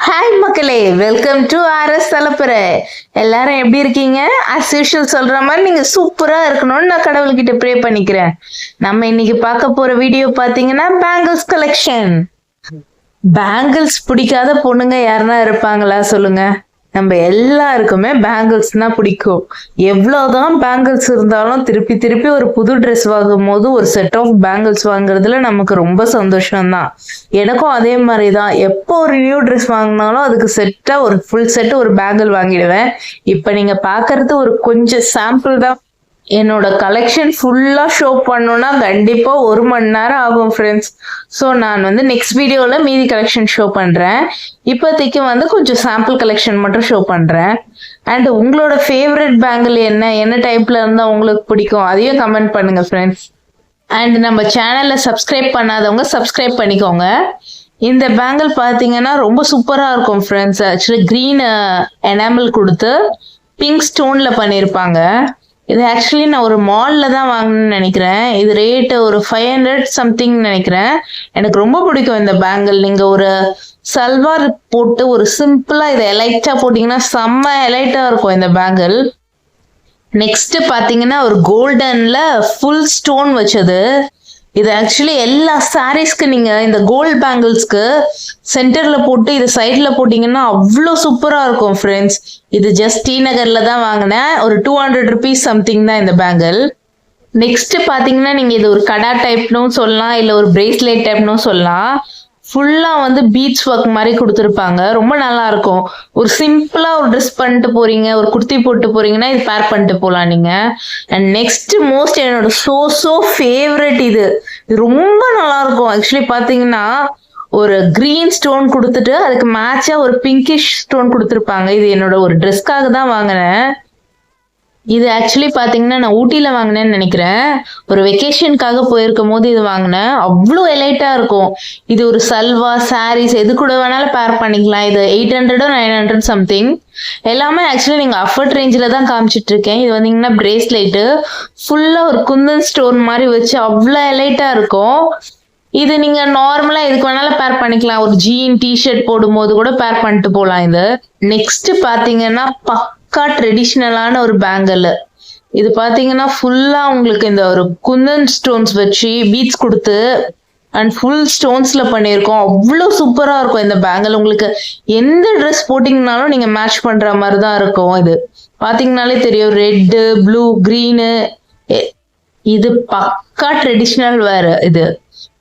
Hi மக்களே, welcome to RS தலப்புரை. எல்லாரும் எப்படி இருக்கீங்க? அஸ் யூஷுவல் சொல்ற மாதிரி நீங்க சூப்பரா இருக்கணும்னு நான் கடவுள்கிட்ட ப்ரே பண்ணிக்கிறேன். நம்ம இன்னைக்கு பார்க்க போற வீடியோ பாத்தீங்கன்னா பேங்கிள்ஸ் கலெக்ஷன். பேங்கிள்ஸ் பிடிக்காத பொண்ணுங்க யாருன்னா இருப்பாங்களா சொல்லுங்க? நம்ம எல்லாருக்குமே பேங்கிள்ஸ் தான் பிடிக்கும். எவ்வளவுதான் பேங்கிள்ஸ் இருந்தாலும் திருப்பி திருப்பி ஒரு புது ட்ரெஸ் வாங்கும் போது ஒரு செட் ஆஃப் பேங்கிள்ஸ் வாங்குறதுல நமக்கு ரொம்ப சந்தோஷம் தான். எனக்கும் அதே மாதிரி தான். எப்போ ஒரு நியூ ட்ரெஸ் வாங்கினாலும் அதுக்கு செட்டா ஒரு ஃபுல் செட் ஒரு பேங்கிள் வாங்கிடுவேன். இப்ப நீங்க பாக்குறது ஒரு கொஞ்சம் சாம்பிள் தான். என்னோட கலெக்ஷன் ஃபுல்லா ஷோ பண்ணணும்னா கண்டிப்பா 1 மணி நேரம் ஆகும் ஃப்ரெண்ட்ஸ். ஸோ நான் நெக்ஸ்ட் வீடியோல மீதி கலெக்ஷன் ஷோ பண்றேன். இப்போதைக்கு கொஞ்சம் சாம்பிள் கலெக்ஷன் மட்டும் ஷோ பண்றேன். அண்ட் உங்களோட ஃபேவரட் பேங்கிள் என்ன டைப்ல இருந்தா உங்களுக்கு பிடிக்கும் அதையும் கமெண்ட் பண்ணுங்க ஃப்ரெண்ட்ஸ். அண்ட் நம்ம சேனல்ல சப்ஸ்கிரைப் பண்ணாதவங்க சப்ஸ்கிரைப் பண்ணிக்கோங்க. இந்த பேங்கிள் பார்த்தீங்கன்னா ரொம்ப சூப்பரா இருக்கும் ஃப்ரெண்ட்ஸ். ஆக்சுவலி கிரீன் எனாமல் கொடுத்து பிங்க் ஸ்டோன்ல பண்ணியிருப்பாங்க. இது ஆக்சுவலி நான் ஒரு மால்ல தான் வாங்கணும்னு நினைக்கிறேன். இது ரேட்டு ஒரு 500 சம்திங் நினைக்கிறேன். எனக்கு ரொம்ப பிடிக்கும் இந்த பேங்கிள். நீங்க ஒரு சல்வார் போட்டு ஒரு சிம்பிளா இதை எலைட்டா போட்டீங்கன்னா செம்ம எலைட்டா இருக்கும் இந்த பேங்கிள். நெக்ஸ்ட் பாத்தீங்கன்னா ஒரு கோல்டன்ல ஃபுல் ஸ்டோன் வச்சது. இது ஆக்சுவலி எல்லா சாரீஸ்க்கு நீங்க இந்த கோல்ட் பேங்கிள்ஸ்க்கு சென்டர்ல போட்டு இது சைட்ல போட்டீங்கன்னா அவ்வளோ சூப்பரா இருக்கும் ஃப்ரெண்ட்ஸ். இது ஜஸ்ட் டி நகர்ல தான் வாங்கினேன். ஒரு 200 rupees சம்திங் தான் இந்த பேங்கிள். நெக்ஸ்ட் பாத்தீங்கன்னா நீங்க இது ஒரு கடா டைப்னும் சொல்லலாம், இல்ல ஒரு பிரேஸ்லெட் டைப்னும் சொல்லலாம். ஃபுல்லா பீட்ஸ் ஒர்க் மாதிரி கொடுத்துருப்பாங்க. ரொம்ப நல்லா இருக்கும். ஒரு சிம்பிளா ஒரு ட்ரெஸ் பண்ணிட்டு போறீங்க, ஒரு குர்த்தி போட்டு போறீங்கன்னா இது பேர் பண்ணிட்டு போகலாம் நீங்க. அண்ட் நெக்ஸ்ட் மோஸ்ட் என்னோட சோ ஃபேவரட் இது ரொம்ப நல்லா இருக்கும். ஆக்சுவலி பாத்தீங்கன்னா ஒரு கிரீன் ஸ்டோன் கொடுத்துட்டு அதுக்கு மேட்சா ஒரு பிங்கிஷ் ஸ்டோன் கொடுத்துருப்பாங்க. இது என்னோட ஒரு ட்ரெஸ்க்காக தான் வாங்கினேன். இது ஆக்சுவலி பாத்தீங்கன்னா நான் ஊட்டியில வாங்கினேன்னு நினைக்கிறேன். ஒரு வெக்கேஷனுக்காக போயிருக்கும் போது இது வாங்கினேன். அவ்வளோ எலைட்டா இருக்கும். இது ஒரு சல்வா சாரீஸ் எது கூட வேணாலும் பேர் பண்ணிக்கலாம். இது 800 or 900 சம்திங். எல்லாமே ஆக்சுவலி நீங்க அஃபர்ட் ரேஞ்சில தான் காமிச்சிட்டு இருக்கேன். இது வந்தீங்கன்னா பிரேஸ்லெட்டு ஃபுல்லா ஒரு குந்தன் ஸ்டோன் மாதிரி வச்சு அவ்வளோ எலைட்டா இருக்கும். இது நீங்க நார்மலா எதுக்கு வேணாலும் பேர் பண்ணிக்கலாம். ஒரு ஜீன் டிஷர்ட் போடும்போது கூட பேர் பண்ணிட்டு போகலாம். இது நெக்ஸ்ட் பாத்தீங்கன்னா பக்கா ட்ரெடிஷ்னலான ஒரு பேங்கிள். இது பாத்தீங்கன்னா ஃபுல்லா உங்களுக்கு இந்த ஒரு குந்தன் ஸ்டோன்ஸ் வச்சு பீட்ஸ் கொடுத்து அண்ட் ஃபுல் ஸ்டோன்ஸ்ல பண்ணியிருக்கோம். அவ்வளோ சூப்பரா இருக்கும் இந்த பேங்கிள். உங்களுக்கு எந்த ட்ரெஸ் போட்டீங்கன்னாலும் நீங்க மேட்ச் பண்ற மாதிரி தான் இருக்கும். இது பாத்தீங்கன்னாலே தெரியும், ரெட்டு ப்ளூ கிரீனு. இது பக்கா ட்ரெடிஷ்னல் வேர். இது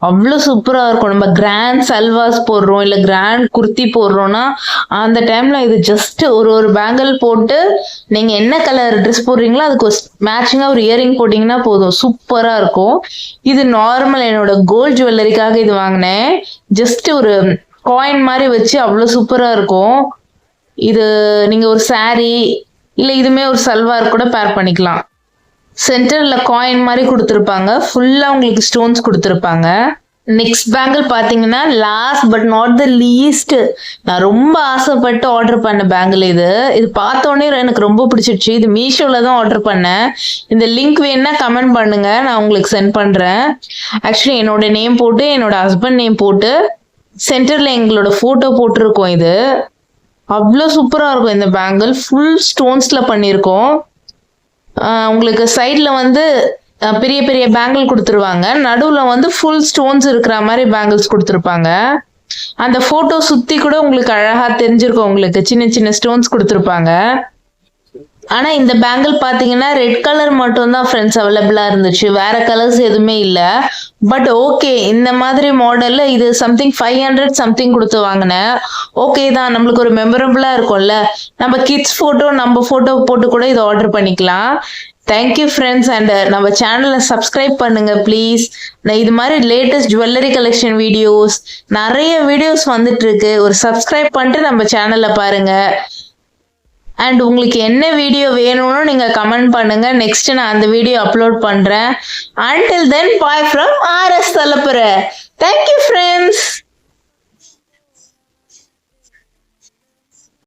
அவ்வளோ சூப்பரா இருக்கும். நம்ம கிராண்ட் சல்வாஸ் போடுறோம் இல்ல கிராண்ட் குர்த்தி போடுறோம்னா அந்த டைம்ல இது ஜஸ்ட் ஒரு பேங்கிள் போட்டு நீங்க என்ன கலர் ட்ரெஸ் போடுறீங்களோ அதுக்கு மேட்சிங்கா ஒரு இயரிங் போட்டீங்கன்னா போதும், சூப்பரா இருக்கும். இது நார்மல் என்னோட கோல்ட் ஜுவல்லரிக்காக இது வாங்கினேன். ஜஸ்ட் ஒரு காயின் மாதிரி வச்சு அவ்வளோ சூப்பரா இருக்கும். இது நீங்க ஒரு saree இல்ல இதுமே ஒரு சல்வார் கூட பேர் பண்ணிக்கலாம். சென்டர்ல காயின் மாதிரி கொடுத்துருப்பாங்க. ஃபுல்லா உங்களுக்கு ஸ்டோன்ஸ் கொடுத்துருப்பாங்க. நெக்ஸ்ட் பேங்கிள் பாத்தீங்கன்னா last but not the least நான் ரொம்ப ஆசைப்பட்டு ஆர்டர் பண்ண பேங்கிள். இது பார்த்தோன்னே எனக்கு ரொம்ப பிடிச்சிருச்சு. இது மீஷோல தான் ஆர்டர் பண்ணேன். இந்த லிங்க் வேணும்னா கமெண்ட் பண்ணுங்க, நான் உங்களுக்கு சென்ட் பண்றேன். ஆக்சுவலி என்னோட நேம் போட்டு என்னோட ஹஸ்பண்ட் நேம் போட்டு சென்டர்ல எங்களோட போட்டோ போட்டிருக்கோம். இது அவ்வளோ சூப்பரா இருக்கும். இந்த பேங்கிள் ஃபுல் ஸ்டோன்ஸ்ல பண்ணியிருக்கோம். உங்களுக்கு சைட்ல பெரிய பெரிய பேங்கிள் கொடுத்துருவாங்க. நடுவுல ஃபுல் ஸ்டோன்ஸ் இருக்கிற மாதிரி பேங்கிள்ஸ் கொடுத்துருப்பாங்க. அந்த போட்டோ சுத்தி கூட உங்களுக்கு அழகா தெரிஞ்சிருக்கும். உங்களுக்கு சின்ன சின்ன ஸ்டோன்ஸ் கொடுத்துருப்பாங்க. ஆனா இந்த பேங்கிள் பாத்தீங்கன்னா ரெட் கலர் மட்டும் தான் ஃப்ரெண்ட்ஸ் அவைலபிளா இருந்துச்சு. வேற கலர்ஸ் எதுவுமே இல்ல. பட் ஓகே, இந்த மாதிரி மாடல்ல இது சம்திங் 500 சம்திங் கொடுத்து வாங்கினேன். ஓகே தான், நம்மளுக்கு ஒரு மெமரபிளா இருக்கும்ல. நம்ம கிட்ஸ் போட்டோ நம்ம போட்டோ போட்டு கூட இதை ஆர்டர் பண்ணிக்கலாம். Thank you friends. அண்ட் நம்ம சேனலை சப்ஸ்கிரைப் பண்ணுங்க ப்ளீஸ். இது மாதிரி லேட்டஸ்ட் ஜுவல்லரி கலெக்ஷன் வீடியோஸ் நிறைய வீடியோஸ் வந்துட்டு இருக்கு. ஒரு சப்ஸ்கிரைப் பண்ணிட்டு நம்ம சேனல்ல பாருங்க. அண்ட் உங்களுக்கு என்ன வீடியோ வேணும்னு நீங்க கமெண்ட் பண்ணுங்க. நெக்ஸ்ட் நான் அந்த வீடியோ அப்லோட் பண்றேன். Until then, bye from RS தலப்புரை. Thank you friends.